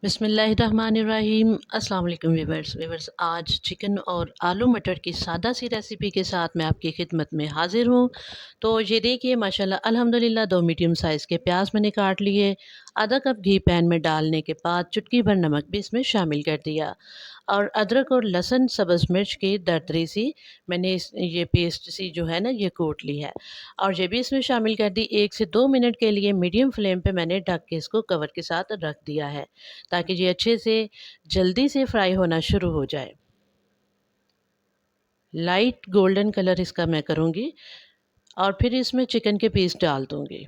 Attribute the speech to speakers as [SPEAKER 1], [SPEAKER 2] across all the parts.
[SPEAKER 1] बिस्मिल्लाहिर्रहमानिर्रहीम। अस्सलाम वालेकुम वीवर्स। आज चिकन और आलू मटर की सादा सी रेसिपी के साथ मैं आपकी खिदमत में हाज़िर हूँ। तो ये देखिए माशाल्लाह अल्हम्दुलिल्लाह 2 मीडियम साइज़ के प्याज मैंने काट लिए। आधा कप घी पैन में डालने के बाद चुटकी भर नमक भी इसमें शामिल कर दिया और अदरक और लहसुन सब्ज़ मिर्च की दरदरी सी मैंने ये पेस्ट सी जो है ना ये कूट ली है और ये भी इसमें शामिल कर दी। 1 से 2 मिनट के लिए मीडियम फ्लेम पे मैंने ढक के इसको कवर के साथ रख दिया है ताकि ये अच्छे से जल्दी से फ्राई होना शुरू हो जाए। लाइट गोल्डन कलर इसका मैं करूँगी और फिर इसमें चिकन के पीस डाल दूँगी।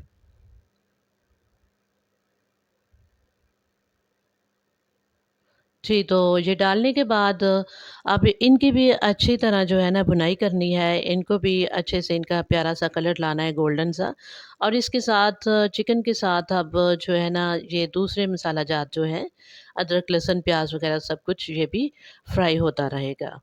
[SPEAKER 1] जी, तो ये डालने के बाद अब इनकी भी अच्छी तरह जो है ना भुनाई करनी है। इनको भी अच्छे से इनका प्यारा-सा कलर लाना है गोल्डन सा और इसके साथ चिकन के साथ अब जो है ना ये दूसरे मसाला जात जो हैं अदरक, लहसुन, प्याज़ वग़ैरह सब कुछ ये भी फ्राई होता रहेगा।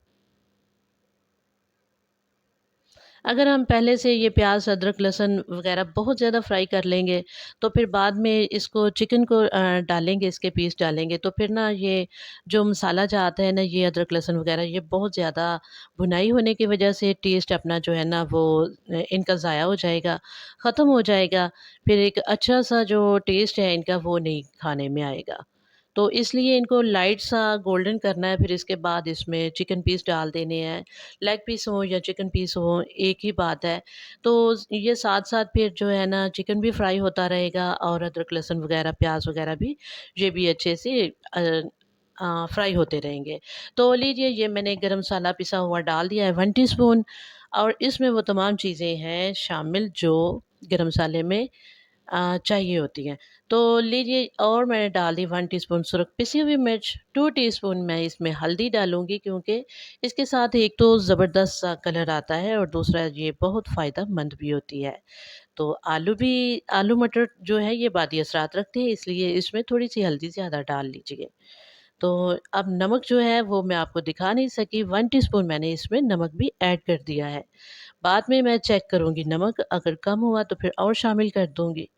[SPEAKER 1] अगर हम पहले से ये प्याज़, अदरक, लहसुन वग़ैरह बहुत ज़्यादा फ्राई कर लेंगे, तो फिर बाद में इसको चिकन को डालेंगे, इसके पीस डालेंगे, तो फिर ना ये जो मसाला जो आता है ना, ये अदरक, लहसुन वग़ैरह, ये बहुत ज़्यादा भुनाई होने की वजह से टेस्ट अपना जो है ना, वो इनका ज़ाया हो जाएगा, ख़त्म हो जाएगा। फिर एक अच्छा-सा जो टेस्ट है इनका, वो नहीं खाने में आएगा। तो इसलिए इनको लाइट सा गोल्डन करना है, फिर इसके बाद इसमें चिकन पीस डाल देने हैं। लेग पीस हो या चिकन पीस हो, एक ही बात है। तो ये साथ-साथ फिर जो है ना चिकन भी फ्राई होता रहेगा और अदरक, लहसुन वगैरह, प्याज़ वगैरह भी ये भी अच्छे से फ्राई होते रहेंगे। तो लीजिए ये मैंने गरम मसाला पिसा हुआ डाल दिया है 1 टीस्पून और इसमें वो तमाम चीज़ें हैं शामिल जो गरम मसाले में चाहिए होती हैं। तो लीजिए और मैंने डाल दी 1 टीस्पून सुरख पिसी हुई मिर्च, 2 टीस्पून मैं इसमें हल्दी डालूँगी क्योंकि इसके साथ एक तो ज़बरदस्त सा कलर आता है और दूसरा ये बहुत फ़ायदेमंद भी होती है। तो आलू मटर जो है ये बादी असरात रखते हैं इसलिए इसमें थोड़ी-सी हल्दी ज़्यादा डाल लीजिए। तो अब नमक जो है वो मैं आपको दिखा नहीं सकी, 1 टीस्पून मैंने इसमें नमक भी ऐड कर दिया है। बाद में मैं चेक करूँगी नमक अगर कम हुआ तो फिर और शामिल कर दूँगी।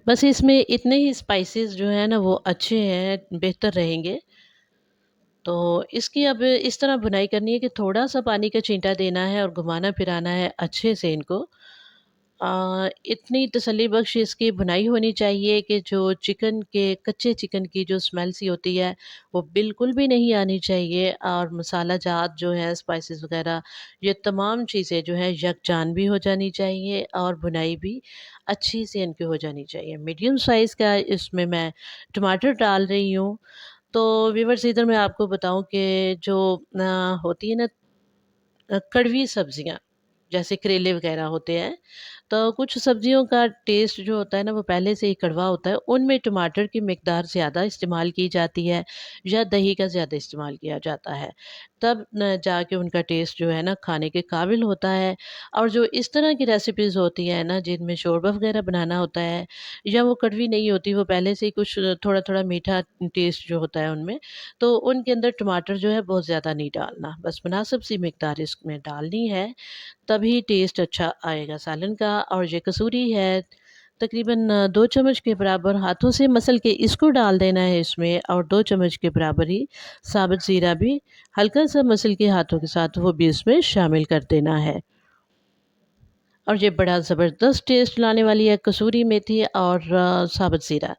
[SPEAKER 1] बस इसमें इतने ही स्पाइसेस जो हैं ना वो अच्छे हैं, बेहतर रहेंगे। तो इसकी अब इस तरह भुनाई करनी है कि थोड़ा-सा पानी का छींटा देना है और घुमाना-फिराना है अच्छे से इनको। इतनी तसल्ली बख्श इसकी भुनाई होनी चाहिए कि जो चिकन के कच्चे चिकन की जो स्मेल सी होती है, वो बिल्कुल भी नहीं आनी चाहिए और मसाला जात जो है स्पाइसेस वग़ैरह, ये तमाम चीज़ें जो हैं यकजान भी हो जानी चाहिए और भुनाई भी अच्छी से इनकी हो जानी चाहिए। मीडियम साइज़ का इसमें मैं टमाटर डाल रही हूँ। तो व्यूअर्स इधर मैं आपको बताऊँ कि जो होती है ना कड़वी सब्ज़ियाँ, जैसे करेले वग़ैरह होते हैं, तो कुछ सब्ज़ियों का टेस्ट जो होता है ना वो पहले से ही कड़वा होता है, उनमें टमाटर की मिक़दार ज़्यादा इस्तेमाल की जाती है या दही का ज़्यादा इस्तेमाल किया जाता है। तब न जाके उनका टेस्ट जो है ना खाने के काबिल होता है और जो इस तरह की रेसिपीज़ होती हैं ना जिनमें शोरबा वग़ैरह बनाना होता है या वो कड़वी नहीं होती, वो पहले से ही कुछ थोड़ा-थोड़ा मीठा टेस्ट जो होता है उनमें, तो उनके अंदर टमाटर जो है बहुत ज़्यादा नहीं डालना, बस मुनासिब सी मिक़दार इसमें डालनी है, तभी टेस्ट अच्छा आएगा सालन का। और ये कसूरी है, तकरीबन 2 चम्मच के बराबर हाथों से मसल के इसको डाल देना है इसमें और 2 चम्मच के बराबर ही साबुत ज़ीरा भी हल्का-सा मसल के हाथों के साथ वो भी इसमें शामिल कर देना है। और ये बड़ा ज़बरदस्त टेस्ट लाने वाली है कसूरी मेथी और साबुत ज़ीरा।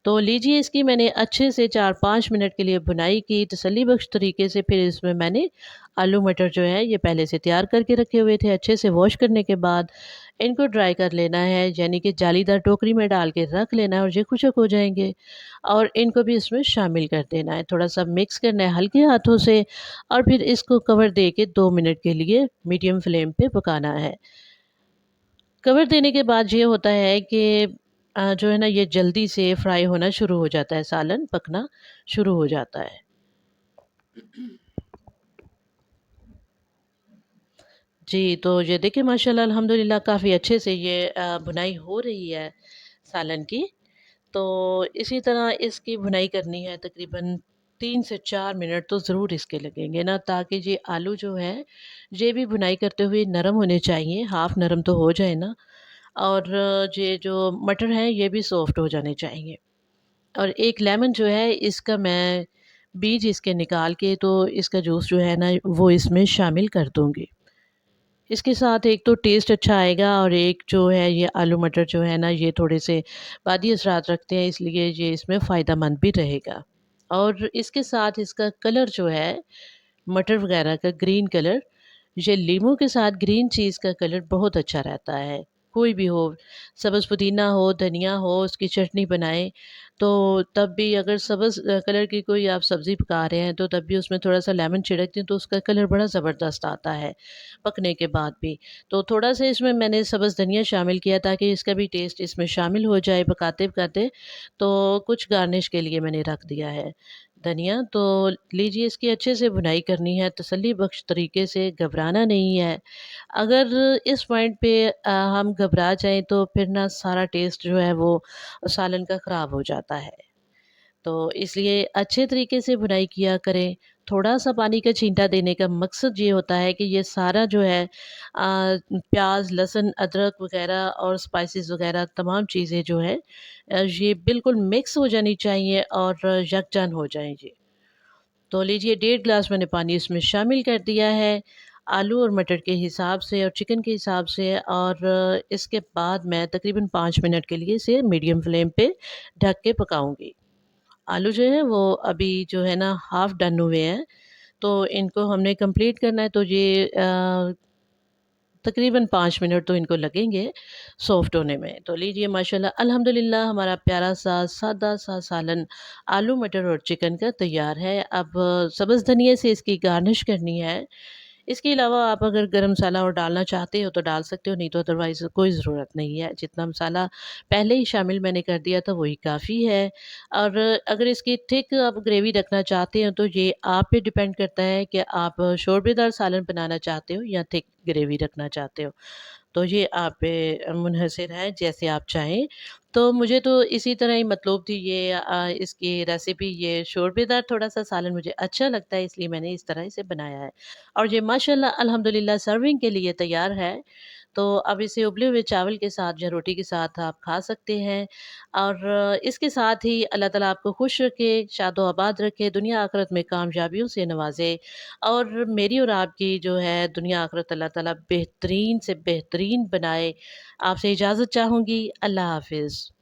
[SPEAKER 1] तो लीजिए इसकी मैंने अच्छे से 4-5 मिनट के लिए भुनाई की तसल्ली बख्श तरीके से, फिर इसमें मैंने आलू मटर जो है ये पहले से तैयार करके रखे हुए थे, अच्छे से वॉश करने के बाद इनको ड्राई कर लेना है, यानी कि जालीदार टोकरी में डाल के रख लेना है और ये खुशक हो जाएँगे और इनको भी इसमें शामिल कर देना है। थोड़ा-सा मिक्स करना है हल्के हाथों से और फिर इसको कवर दे के 2 मिनट के लिए मीडियम फ्लेम पे पकाना है। कवर देने के बाद ये होता है कि जो है ना ये जल्दी से फ्राई होना शुरू हो जाता है, सालन पकना शुरू हो जाता है। जी, तो ये देखिए माशाल्लाह अल्हम्दुलिल्लाह काफ़ी अच्छे से ये भुनाई हो रही है सालन की। तो इसी तरह इसकी भुनाई करनी है तकरीबन 3 से 4 मिनट तो ज़रूर इसके लगेंगे ना, ताकि ये आलू जो है, ये भी भुनाई करते हुए नरम होने चाहिए, हाफ़ नरम तो हो जाए ना। और ये जो मटर हैं ये भी सॉफ्ट हो जाने चाहिए। और एक लेमन जो है इसका मैं बीज इसके निकाल के तो इसका जूस जो है ना वो इसमें शामिल कर दूँगी। इसके साथ एक तो टेस्ट अच्छा आएगा और एक जो है ये आलू मटर जो है ना ये थोड़े से बादी असरात रखते हैं, इसलिए ये इसमें फ़ायदेमंद भी रहेगा। और इसके साथ इसका कलर जो है मटर वग़ैरह का ग्रीन कलर, ये लीमू के साथ ग्रीन चीज़ का कलर बहुत अच्छा रहता है। कोई भी हो, सब्ज़ पुदीना हो, धनिया हो, उसकी चटनी बनाएँ, तो तब भी अगर सब्ज़ कलर की कोई आप सब्ज़ी पका रहे हैं, तो तब भी उसमें थोड़ा-सा लेमन छिड़क दें, तो उसका कलर बड़ा ज़बरदस्त आता है, पकने के बाद भी। तो थोड़ा-सा इसमें मैंने सब्ज़ धनिया शामिल किया ताकि इसका भी टेस्ट इसमें शामिल हो जाए पकाते-पकाते, तो कुछ गार्निश के लिए मैंने रख दिया है धनिया। तो लीजिए इसकी अच्छे से भुनाई करनी है, तसल्ली बख्श तरीके से, घबराना नहीं है। अगर इस पॉइंट पे हम घबरा जाएँ तो फिर ना सारा टेस्ट जो है वो सालन का ख़राब हो जाता है। तो इसलिए अच्छे तरीके से भुनाई किया करें। थोड़ा-सा पानी का छींटा देने का मकसद ये होता है कि ये सारा जो है प्याज़, लहसुन, अदरक वग़ैरह और स्पाइसेस वग़ैरह तमाम चीज़ें जो हैं ये बिल्कुल मिक्स हो जानी चाहिए और यकजान हो जाएँ ये। तो लीजिए 1.5 ग्लास मैंने पानी इसमें शामिल कर दिया है, आलू और मटर के हिसाब से और चिकन के हिसाब से, और इसके बाद मैं तकरीबन 5 मिनट के लिए इसे मीडियम फ्लेम पे ढक के पकाऊँगी। आलू जो है वो अभी जो है ना हाफ़ डन हुए हैं, तो इनको हमने कंप्लीट करना है, तो ये तकरीबन 5 मिनट तो इनको लगेंगे सॉफ्ट होने में। तो लीजिए माशाल्लाह अल्हम्दुलिल्लाह हमारा प्यारा-सा सादा-सा सालन आलू मटर और चिकन का तैयार है। अब सब्ज़ धनिये से इसकी गार्निश करनी है। इसके अलावा आप अगर गरम मसाला और डालना चाहते हो तो डाल सकते हो, नहीं तो अदरवाइज़ कोई ज़रूरत नहीं है। जितना मसाला पहले ही शामिल मैंने कर दिया था वही काफ़ी है। और अगर इसकी थिक आप ग्रेवी रखना चाहते हो तो ये आप पे डिपेंड करता है कि आप शोरबेदार सालन बनाना चाहते हो या थिक ग्रेवी रखना चाहते हो। तो ये आप पे मुनहसर है जैसे आप चाहें। तो मुझे तो इसी तरह ही मतलूब थी ये इसकी रेसिपी, ये शोरबेदार थोड़ा-सा सालन मुझे अच्छा लगता है इसलिए मैंने इस तरह इसे बनाया है। और ये माशाल्लाह अल्हम्दुलिल्लाह सर्विंग के लिए तैयार है। तो अब इसे उबले हुए चावल के साथ या रोटी के साथ आप खा सकते हैं। और इसके साथ ही अल्लाह ताला आपको खुश रखे, शादो-आबाद रखे, दुनिया आखिरत में कामयाबियों से नवाज़े और मेरी और आपकी जो है दुनिया आखिरत अल्लाह ताला बेहतरीन से बेहतरीन बनाए। आपसे इजाज़त चाहूँगी। अल्लाह हाफ़िज़।